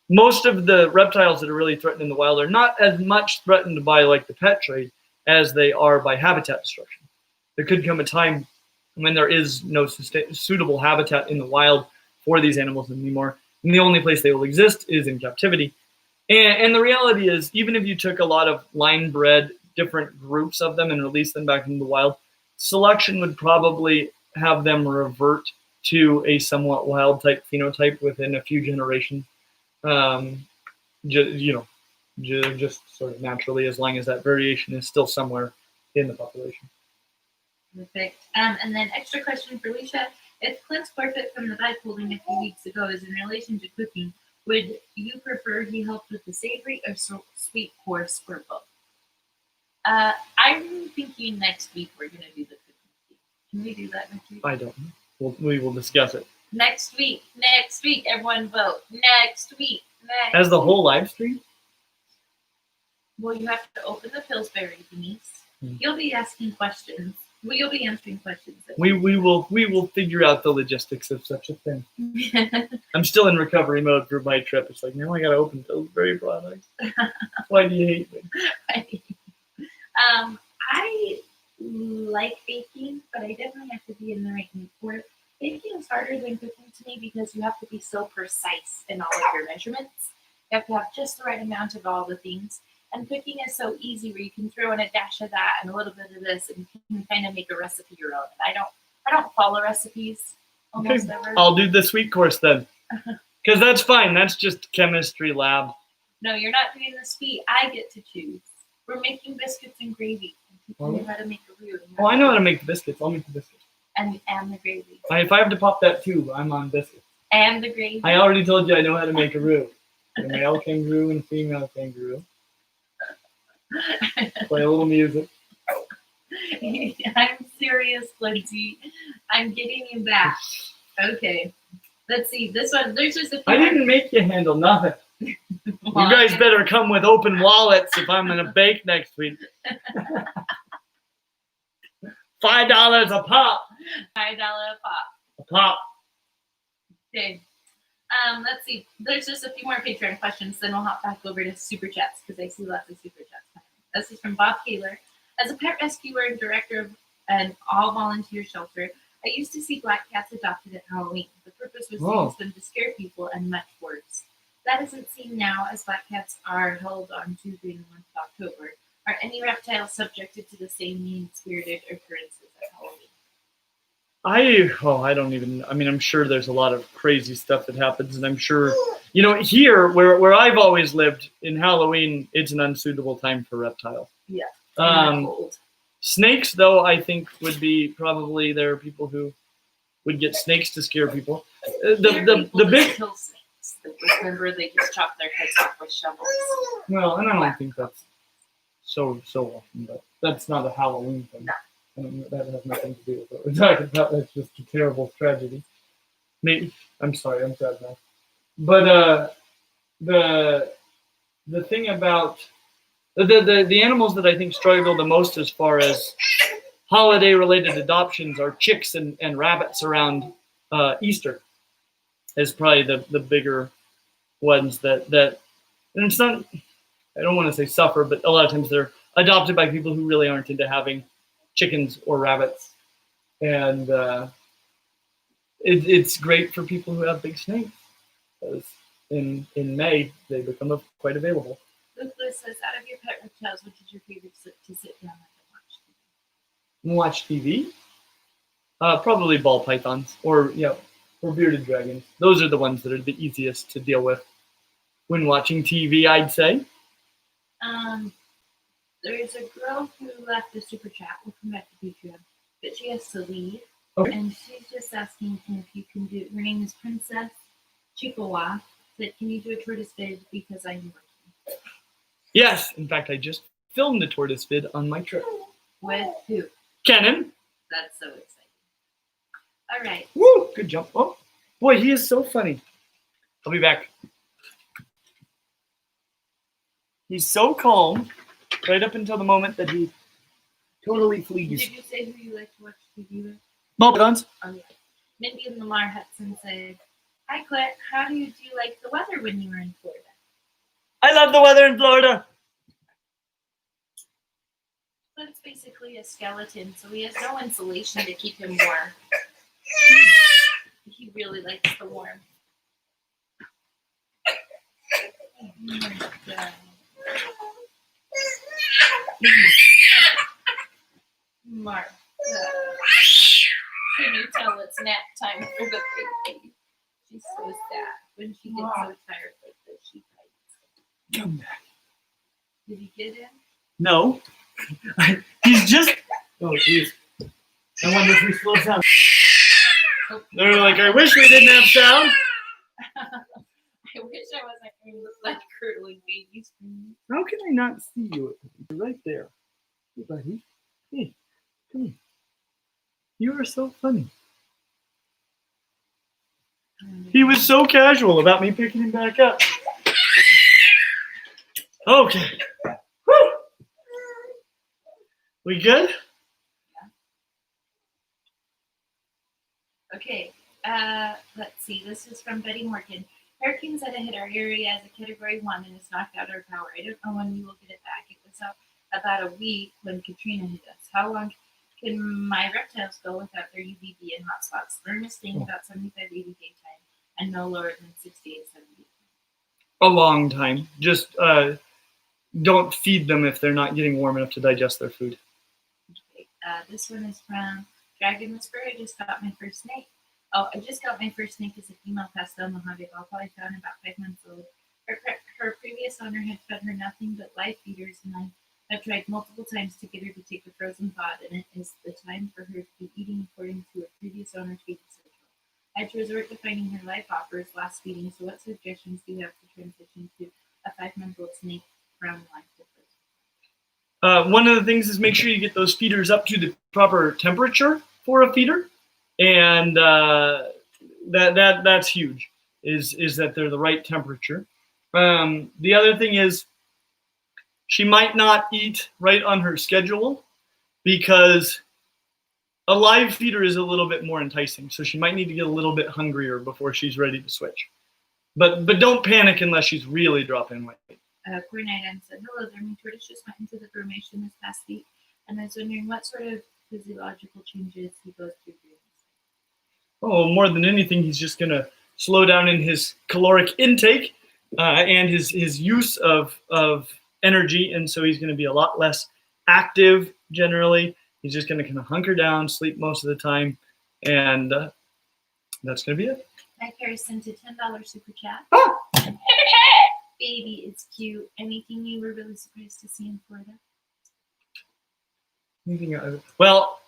most of the reptiles that are really threatened in the wild are not as much threatened by like the pet trade as they are by habitat destruction. There could come a time when there is no suitable habitat in the wild for these animals anymore, and the only place they will exist is in captivity. And the reality is, even if you took a lot of line-bred different groups of them and released them back into the wild, selection would probably have them revert to a somewhat wild-type phenotype within a few generations. Just sort of naturally, as long as that variation is still somewhere in the population. Perfect. And then extra question for Alicia. If Clint's forfeit from the bag holding a few weeks ago is in relation to cooking, would you prefer he helped with the savory or sweet course or both? I'm thinking next week we're going to do the cooking. Can we do that next week? I don't know. We will discuss it. Next week, everyone vote. Next week. As the whole live stream? Well, you have to open the Pillsbury, Denise. Hmm. You'll be asking questions. Well, you'll be answering questions. We will figure out the logistics of such a thing. I'm still in recovery mode for my trip. It's like, now I gotta open Pillsbury products. Why do you hate me? I like baking, but I definitely have to be in the right mood for it. Baking is harder than cooking to me because you have to be so precise in all of your measurements. You have to have just the right amount of all the things. And cooking is so easy where you can throw in a dash of that and a little bit of this and you can kind of make a recipe your own. And I don't follow recipes almost ever. I'll do the sweet course then. Because that's fine. That's just chemistry lab. No, you're not doing the sweet. I get to choose. We're making biscuits and gravy. And teaching you how to make a roux. Oh, I know how to make the biscuits. I'll make the biscuits. And the gravy. If I have to pop that tube, I'm on biscuits. And the gravy. I already told you I know how to make a roux. A male kangaroo and a female kangaroo. Play a little music. I'm serious, Lindsay. I'm getting you back. Okay. Let's see. This one, there's just a few. I didn't make you handle nothing. You guys better come with open wallets if I'm going to bake next week. $5 a pop. $5 a pop. A pop. Okay. Let's see. There's just a few more Patreon questions, then we'll hop back over to Super Chats because I see lots of Super Chats coming. This is from Bob Taylor. As a pet rescuer and director of an all-volunteer shelter, I used to see black cats adopted at Halloween. The purpose was to use them to scare people and much worse. That isn't seen now as black cats are held on Tuesday in the month of October. Are any reptiles subjected to the same mean-spirited occurrences at Halloween? I'm sure there's a lot of crazy stuff that happens, and I'm sure, here where I've always lived, in Halloween, it's an unsuitable time for reptiles. Yeah. Snakes, though, I think would be probably, there are people who would get snakes to scare people. The big kill snakes. Remember, they just chop their heads off with shovels. Well, and I don't think that's so often, but that's not a Halloween thing. No. That has nothing to do with what we're talking about. That's just a terrible tragedy. Maybe I'm sorry, I'm sad now. But the thing about the animals that I think struggle the most as far as holiday-related adoptions are chicks and rabbits around Easter. Is probably the bigger ones that and it's not. I don't want to say suffer, but a lot of times they're adopted by people who really aren't into having chickens or rabbits, and it's great for people who have big snakes, because in May they become quite available. Luke says, out of your pet reptiles, which is your favorite to sit down and watch TV? Probably ball pythons or bearded dragons. Those are the ones that are the easiest to deal with when watching TV, I'd say. There's a girl who left a super chat. We'll come back to Patreon, but she has to leave. Okay. And she's just asking if you can do. Her name is Princess Chikawa. Said, can you do a tortoise vid because I'm working? Yes. In fact, I just filmed the tortoise vid on my trip. With who? Kenan. That's so exciting. All right. Woo! Good jump. Oh, boy, he is so funny. I'll be back. He's so calm. Right up until the moment that he totally flees. Did you say who you like to watch TV with? Multiguns. Oh, yeah. Mindy and Lamar Hudson said, hi, Clint. How do you like the weather when you were in Florida? I love the weather in Florida. Clint's basically a skeleton, so he has no insulation to keep him warm. He really likes the warmth. Oh, my God. Mark, can you tell it's nap time for the baby? She's so sad. When she gets so tired like this, she bites. Come back. Did he get in? No. He's just. Oh, jeez. I wonder if we slow down. Oh, They're like, I wish we didn't have sound. I wish I wasn't hearing the blood curdling baby scream. How can I not see you? You're right there. Hey, buddy. Hey, come here. You are so funny. He was so casual about me picking him back up. Okay. Whew. We good? Okay, let's see. This is from Betty Morgan. Hurricane Zeta hit our area as a Category 1 and has knocked out our power. I don't know when we will get it back. It was out about a week when Katrina hit us. How long can my reptiles go without their UVB and hot spots? Learn is staying about 75-80 daytime and no lower than 68-70. A long time. Just don't feed them if they're not getting warm enough to digest their food. Okay, this one is from Dragon Whisperer. I just got my first snake. Oh, I just got my first snake as a female pastel Mojave Ball. I found about 5 months old. Her previous owner had fed her nothing but live feeders, and I have tried multiple times to get her to take a frozen pod, and it is the time for her to be eating according to her previous owner's feeding schedule. I had to resort to finding her live offers last feeding, so what suggestions do you have to transition to a 5-month-old snake from live to frozen? One of the things is make sure you get those feeders up to the proper temperature for a feeder, and that's huge. Is that they're the right temperature. The other thing is she might not eat right on her schedule because a live feeder is a little bit more enticing. So she might need to get a little bit hungrier before she's ready to switch. But don't panic unless she's really dropping weight. Cornite said, hello there, my tortoise just went into the formation this past week, and I was wondering what sort of physiological changes he goes through during this. Oh, more than anything, he's just going to slow down in his caloric intake and his use of energy, and so he's going to be a lot less active generally. He's just going to kind of hunker down, sleep most of the time, and that's going to be it. Mike Harris sent a $10 super chat. Ah! Baby, it's cute. Anything you were really surprised to see in Florida? Well,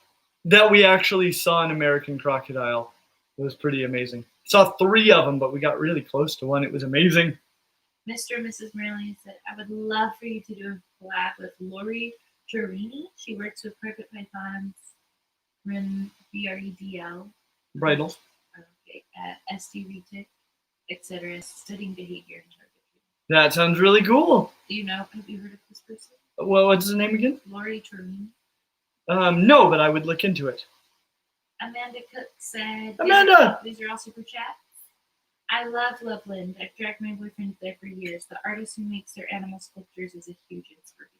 that we actually saw an American crocodile. It was pretty amazing. Saw 3 of them, but we got really close to one. It was amazing. Mr. and Mrs. Merlin said, I would love for you to do a collab with Lori Turini. She works with carpet pythons, BREDL. Bridles. Okay, SD retic, etc. Studying behavior and target. That sounds really cool. Do you know? Have you heard of this person? Well, what's his name again? Lori Turini. No, but I would look into it. Amanda Cook said, Amanda! These are all super chats. I love Loveland. I've dragged my boyfriend there for years. The artist who makes their animal sculptures is a huge inspiration.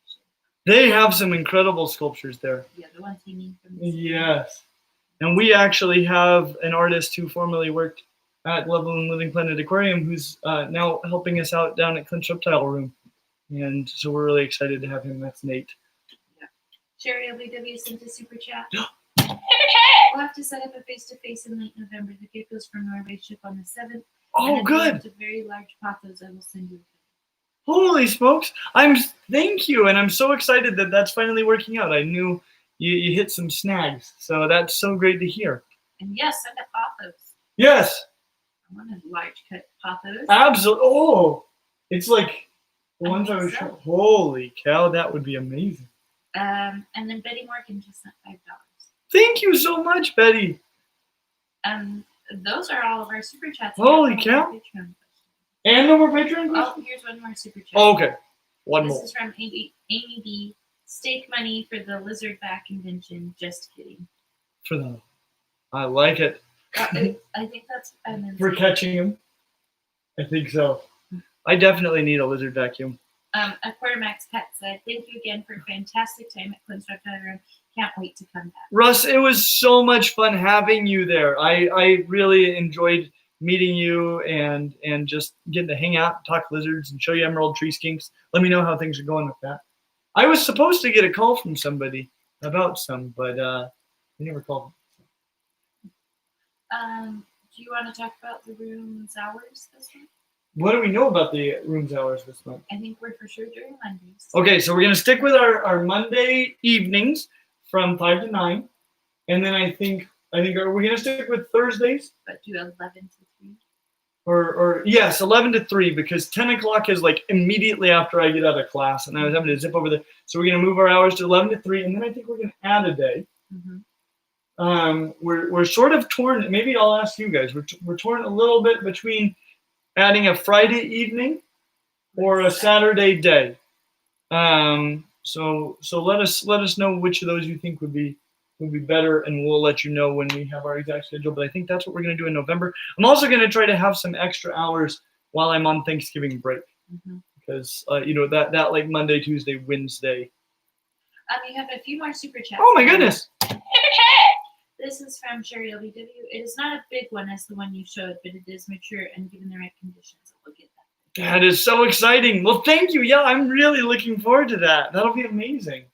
They have some incredible sculptures there. Yeah, the ones hanging from the Yes. And we actually have an artist who formerly worked at Loveland Living Planet Aquarium who's now helping us out down at Clint's Reptile Room. And so we're really excited to have him. That's Nate. Yeah. Sherry LBW sent a super chat. We'll have to set up a face-to-face in late November. The geckos from Norway ship on the 7th. Oh, good. A very large pothos I will send you. Holy smokes. Thank you. And I'm so excited that that's finally working out. I knew you hit some snags. So that's so great to hear. And yes, send a pothos. Yes. I want a large cut pothos. Absolutely. Oh, it's like the ones I was so. showing. Holy cow, that would be amazing. And then Betty Morgan just sent $5. Thank you so much, Betty. Those are all of our super chats. Holy cow. And no more Patreon questions? Oh, here's one more super chat. Oh, okay. One more. This is from Amy D. Stake money for the lizardback convention. Just kidding. For them. I like it. I think that's for catching him. I think so. I definitely need a lizard vacuum. Aquarimax Pet said, thank you again for a fantastic time at Clint's Reptile Room. Can't wait to come back. Russ, it was so much fun having you there. I really enjoyed meeting you and just getting to hang out, talk lizards, and show you emerald tree skinks. Let me know how things are going with that. I was supposed to get a call from somebody about some, but they never called. Do you want to talk about the room's hours this month? What do we know about the room's hours this month? I think we're for sure doing Mondays. Okay, so we're going to stick with our Monday evenings from 5 to 9. And then I think are we going to stick with Thursdays? But do 11 to 3? Or yes, 11 to 3, because 10 o'clock is like immediately after I get out of class, and I was having to zip over there. So we're going to move our hours to 11 to 3, and then I think we're going to add a day. Mm-hmm. we're sort of torn. Maybe I'll ask you guys. We're torn a little bit between adding a Friday evening or a Saturday day. So let us know which of those you think would be better, and we'll let you know when we have our exact schedule. But I think that's what we're going to do in November. I'm also going to try to have some extra hours while I'm on Thanksgiving break, because that like Monday, Tuesday, Wednesday. You have a few more super chats. Oh my goodness! This is from Sherry LBW. It is not a big one as the one you showed, but it is mature and given the right conditions, it will get that. That is so exciting. Well, thank you. Yeah, I'm really looking forward to that. That'll be amazing.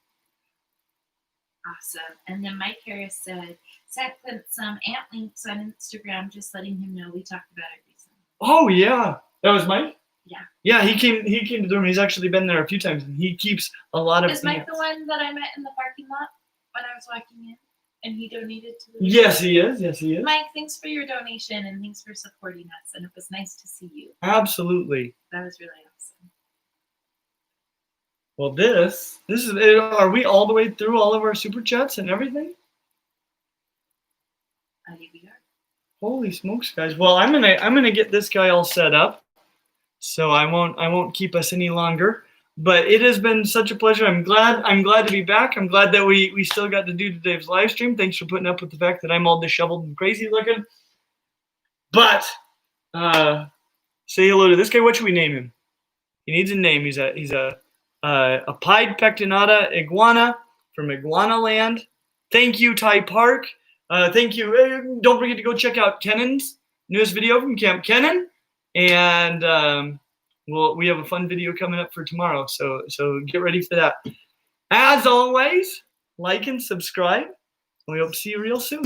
Awesome. And then Mike Harris said, sent Clint some ant links on Instagram, just letting him know we talked about it recently. Oh yeah, that was Mike. Yeah. Yeah, he came to the room. He's actually been there a few times, and he keeps a lot of. Is Mike the one that I met in the parking lot when I was walking in, and he donated to the? Yes, he is. Yes, he is. Mike, thanks for your donation, and thanks for supporting us. And it was nice to see you. Absolutely. That was really awesome. Well, this is. Are we all the way through all of our super chats and everything? I think we are. Holy smokes, guys! Well, I'm gonna get this guy all set up, so I won't keep us any longer. But it has been such a pleasure. I'm glad to be back. I'm glad that we still got to do today's live stream. Thanks for putting up with the fact that I'm all disheveled and crazy looking. But say hello to this guy. What should we name him? He needs a name. He's a pied pectinata iguana from Iguana Land. Thank you, Ty Park. Thank you. Don't forget to go check out Kennan's newest video from Camp Kennan. And we have a fun video coming up for tomorrow. So get ready for that. As always, like and subscribe. We hope to see you real soon.